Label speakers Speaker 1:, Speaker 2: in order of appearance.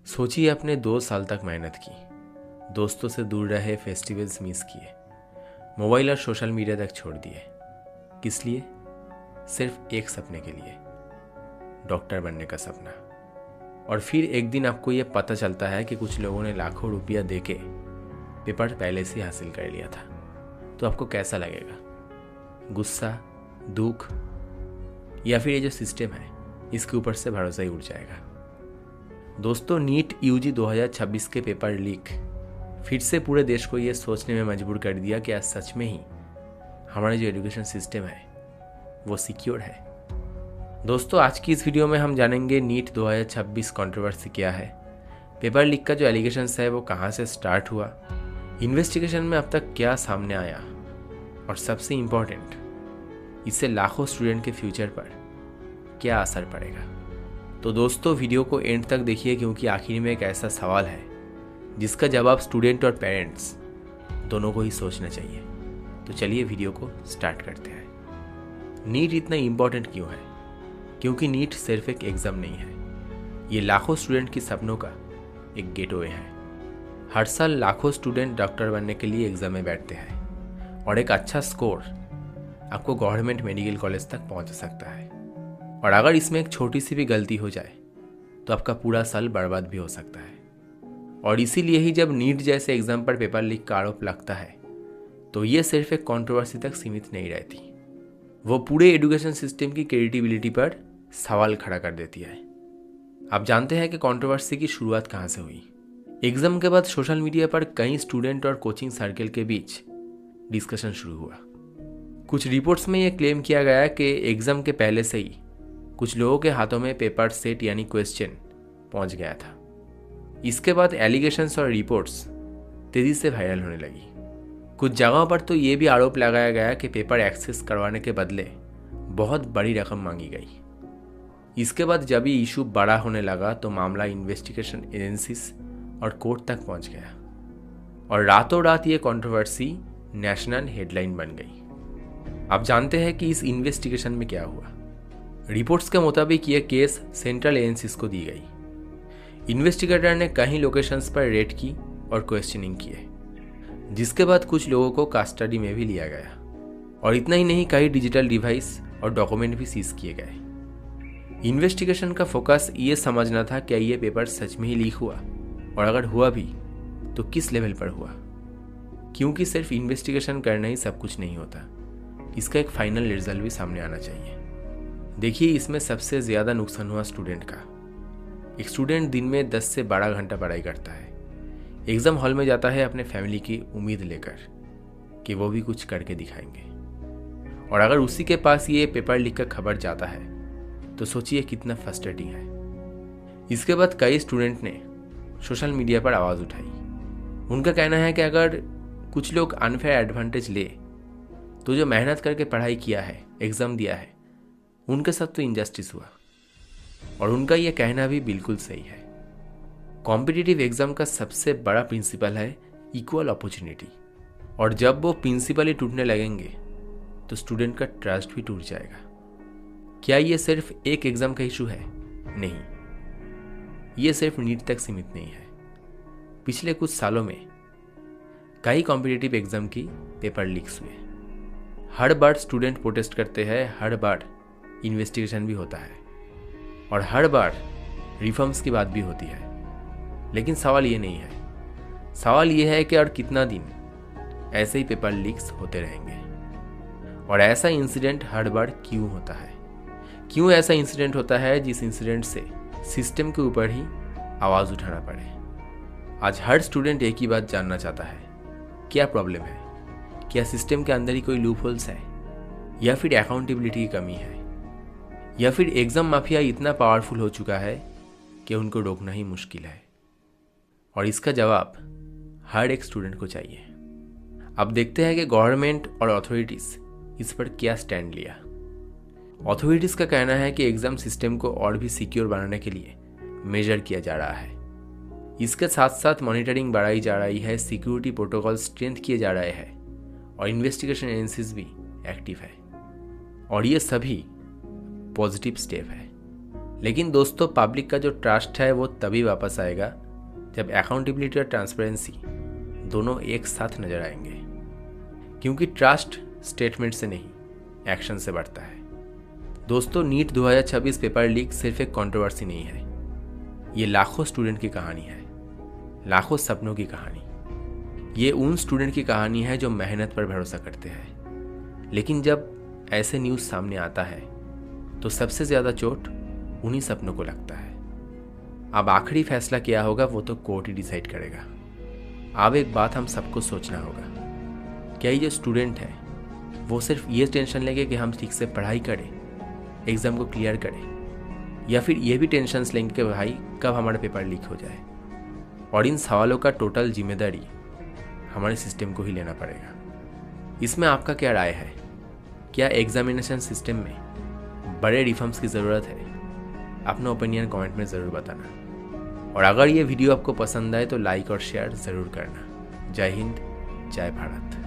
Speaker 1: सोचिए, आपने 2 साल तक मेहनत की, दोस्तों से दूर रहे, फेस्टिवल्स मिस किए, मोबाइल और सोशल मीडिया तक छोड़ दिए। किस लिए? सिर्फ एक सपने के लिए, डॉक्टर बनने का सपना। और फिर एक दिन आपको ये पता चलता है कि कुछ लोगों ने लाखों रुपया देके पेपर पहले से हासिल कर लिया था। तो आपको कैसा लगेगा? गुस्सा, दुख, या फिर ये जो सिस्टम है इसके ऊपर से भरोसा ही उड़ जाएगा? दोस्तों, नीट यूजी 2026 के पेपर लीक फिर से पूरे देश को ये सोचने में मजबूर कर दिया कि आज सच में ही हमारा जो एजुकेशन सिस्टम है वो सिक्योर है। दोस्तों, आज की इस वीडियो में हम जानेंगे नीट 2026 कंट्रोवर्सी क्या है, पेपर लीक का जो एलिगेशंस है वो कहाँ से स्टार्ट हुआ, इन्वेस्टिगेशन में अब तक क्या सामने आया, और सबसे इम्पोर्टेंट, इससे लाखों स्टूडेंट के फ्यूचर पर क्या असर पड़ेगा। तो दोस्तों, वीडियो को एंड तक देखिए, क्योंकि आखिर में एक ऐसा सवाल है जिसका जवाब स्टूडेंट और पेरेंट्स दोनों को ही सोचना चाहिए। तो चलिए वीडियो को स्टार्ट करते हैं। नीट इतना इम्पोर्टेंट क्यों है? क्योंकि नीट सिर्फ एक एग्ज़ाम नहीं है, ये लाखों स्टूडेंट की सपनों का एक गेटवे है। हर साल लाखों स्टूडेंट डॉक्टर बनने के लिए एग्ज़ाम में बैठते हैं, और एक अच्छा स्कोर आपको गवर्नमेंट मेडिकल कॉलेज तक पहुंचा सकता है। और अगर इसमें एक छोटी सी भी गलती हो जाए तो आपका पूरा साल बर्बाद भी हो सकता है। और इसीलिए ही जब नीट जैसे एग्जाम पर पेपर लीक का आरोप लगता है तो ये सिर्फ एक कंट्रोवर्सी तक सीमित नहीं रहती, वो पूरे एजुकेशन सिस्टम की क्रेडिबिलिटी पर सवाल खड़ा कर देती है। आप जानते हैं कि कंट्रोवर्सी की शुरुआत कहाँ से हुई? एग्जाम के बाद सोशल मीडिया पर कई स्टूडेंट और कोचिंग सर्कल के बीच डिस्कशन शुरू हुआ। कुछ रिपोर्ट्स में यह क्लेम किया गया कि एग्जाम के पहले से ही कुछ लोगों के हाथों में पेपर सेट यानी क्वेश्चन पहुंच गया था। इसके बाद एलिगेशंस और रिपोर्ट्स तेजी से वायरल होने लगी। कुछ जगहों पर तो ये भी आरोप लगाया गया कि पेपर एक्सेस करवाने के बदले बहुत बड़ी रकम मांगी गई। इसके बाद जब ये इशू बड़ा होने लगा तो मामला इन्वेस्टिगेशन एजेंसीज और कोर्ट तक पहुंच गया, और रातों रात ये कंट्रोवर्सी नेशनल हेडलाइन बन गई। आप जानते हैं कि इस इन्वेस्टिगेशन में क्या हुआ? रिपोर्ट्स के मुताबिक यह केस सेंट्रल एजेंसीज को दी गई। इन्वेस्टिगेटर ने कई लोकेशंस पर रेड की और क्वेश्चनिंग किए, जिसके बाद कुछ लोगों को कस्टडी में भी लिया गया। और इतना ही नहीं, कई डिजिटल डिवाइस और डॉक्यूमेंट भी सीज किए गए। इन्वेस्टिगेशन का फोकस ये समझना था क्या ये पेपर सच में ही लीक हुआ, और अगर हुआ भी तो किस लेवल पर हुआ। क्योंकि सिर्फ इन्वेस्टिगेशन करना ही सब कुछ नहीं होता, इसका एक फाइनल रिजल्ट भी सामने आना चाहिए। देखिए, इसमें सबसे ज़्यादा नुकसान हुआ स्टूडेंट का। एक स्टूडेंट दिन में 10 से 12 घंटा पढ़ाई करता है, एग्ज़ाम हॉल में जाता है अपने फैमिली की उम्मीद लेकर कि वो भी कुछ करके दिखाएंगे, और अगर उसी के पास ये पेपर लीक का खबर जाता है तो सोचिए कितना फ्रस्ट्रेटिंग है। इसके बाद कई स्टूडेंट ने सोशल मीडिया पर आवाज़ उठाई। उनका कहना है कि अगर कुछ लोग अनफेयर एडवांटेज ले तो जो मेहनत करके पढ़ाई किया है, एग्ज़ाम दिया है, उनके साथ तो इनजस्टिस हुआ। और उनका यह कहना भी बिल्कुल सही है। कॉम्पिटिटिव एग्जाम का सबसे बड़ा प्रिंसिपल है इक्वल अपॉर्चुनिटी, और जब वो प्रिंसिपल ही टूटने लगेंगे तो स्टूडेंट का ट्रस्ट भी टूट जाएगा। क्या ये सिर्फ एक एग्जाम का इशू है? नहीं, ये सिर्फ नीट तक सीमित नहीं है। पिछले कुछ सालों में कई कॉम्पिटिटिव एग्जाम की पेपर लीक्स हुए। हर बार स्टूडेंट प्रोटेस्ट करते हैं, हर बार इन्वेस्टिगेशन भी होता है, और हर बार रिफॉर्म्स की बात भी होती है। लेकिन सवाल ये नहीं है, सवाल ये है कि और कितना दिन ऐसे ही पेपर लीक्स होते रहेंगे, और ऐसा इंसिडेंट हर बार क्यों होता है? क्यों ऐसा इंसिडेंट होता है जिस इंसिडेंट से सिस्टम के ऊपर ही आवाज़ उठाना पड़े? आज हर स्टूडेंट एक ही बात जानना चाहता है, क्या प्रॉब्लम है? क्या सिस्टम के अंदर ही कोई लूप होल्स है, या फिर अकाउंटेबिलिटी की कमी है, या फिर एग्जाम माफिया इतना पावरफुल हो चुका है कि उनको रोकना ही मुश्किल है? और इसका जवाब हर एक स्टूडेंट को चाहिए। अब देखते हैं कि गवर्नमेंट और अथॉरिटीज़ इस पर क्या स्टैंड लिया। अथॉरिटीज़ का कहना है कि एग्ज़ाम सिस्टम को और भी सिक्योर बनाने के लिए मेजर किया जा रहा है। इसके साथ साथ मॉनिटरिंग बढ़ाई जा रही है, सिक्योरिटी प्रोटोकॉल स्ट्रेंथ किए जा रहे हैं, और इन्वेस्टिगेशन एजेंसीज भी एक्टिव है। और ये सभी पॉजिटिव स्टेप है। लेकिन दोस्तों, पब्लिक का जो ट्रस्ट है वो तभी वापस आएगा जब अकाउंटेबिलिटी और ट्रांसपेरेंसी दोनों एक साथ नजर आएंगे। क्योंकि ट्रस्ट स्टेटमेंट से नहीं, एक्शन से बढ़ता है। दोस्तों, नीट 2026 पेपर लीक सिर्फ एक कंट्रोवर्सी नहीं है, ये लाखों स्टूडेंट की कहानी है, लाखों सपनों की कहानी। ये उन स्टूडेंट की कहानी है जो मेहनत पर भरोसा करते हैं। लेकिन जब ऐसे न्यूज़ सामने आता है तो सबसे ज़्यादा चोट उन्हीं सपनों को लगता है। अब आखिरी फैसला क्या होगा वो तो कोर्ट ही डिसाइड करेगा। अब एक बात हम सबको सोचना होगा, क्या ये जो स्टूडेंट है वो सिर्फ ये टेंशन लेंगे कि हम ठीक से पढ़ाई करें, एग्ज़ाम को क्लियर करें, या फिर ये भी टेंशन्स लेंगे कि भाई कब हमारा पेपर लीक हो जाए। और इन सवालों का टोटल जिम्मेदारी हमारे सिस्टम को ही लेना पड़ेगा। इसमें आपका क्या राय है? क्या एग्जामिनेशन सिस्टम में बड़े रिफॉर्म्स की ज़रूरत है? अपना ओपिनियन कमेंट में ज़रूर बताना। और अगर ये वीडियो आपको पसंद आए तो लाइक और शेयर ज़रूर करना। जय हिंद, जय भारत।